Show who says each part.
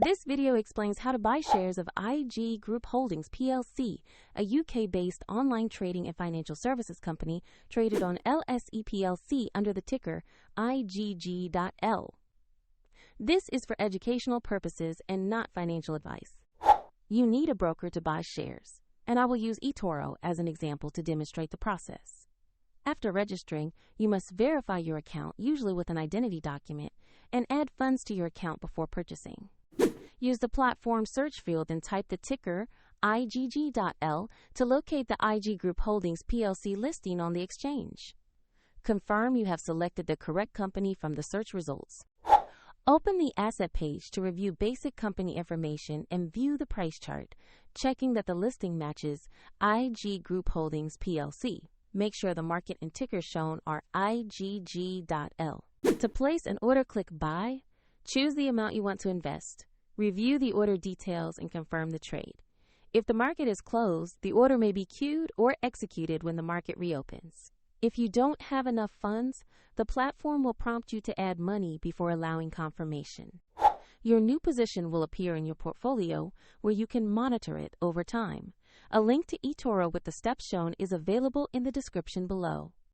Speaker 1: This video explains how to buy shares of IG Group Holdings PLC, a UK-based online trading and financial services company traded on LSE PLC under the ticker IGG.L. This is for educational purposes and not financial advice. You need a broker to buy shares, and I will use eToro as an example to demonstrate the process. After registering, you must verify your account, usually with an identity document, and add funds to your account before purchasing. Use the platform search field and type the ticker IGG.L to locate the IG Group Holdings PLC listing on the exchange. Confirm you have selected the correct company from the search results. Open the asset page to review basic company information and view the price chart, checking that the listing matches IG Group Holdings PLC. Make sure the market and ticker shown are IGG.L. To place an order, click Buy. Choose the amount you want to invest. Review the order details and confirm the trade. If the market is closed, the order may be queued or executed when the market reopens. If you don't have enough funds, the platform will prompt you to add money before allowing confirmation. Your new position will appear in your portfolio, where you can monitor it over time. A link to eToro with the steps shown is available in the description below.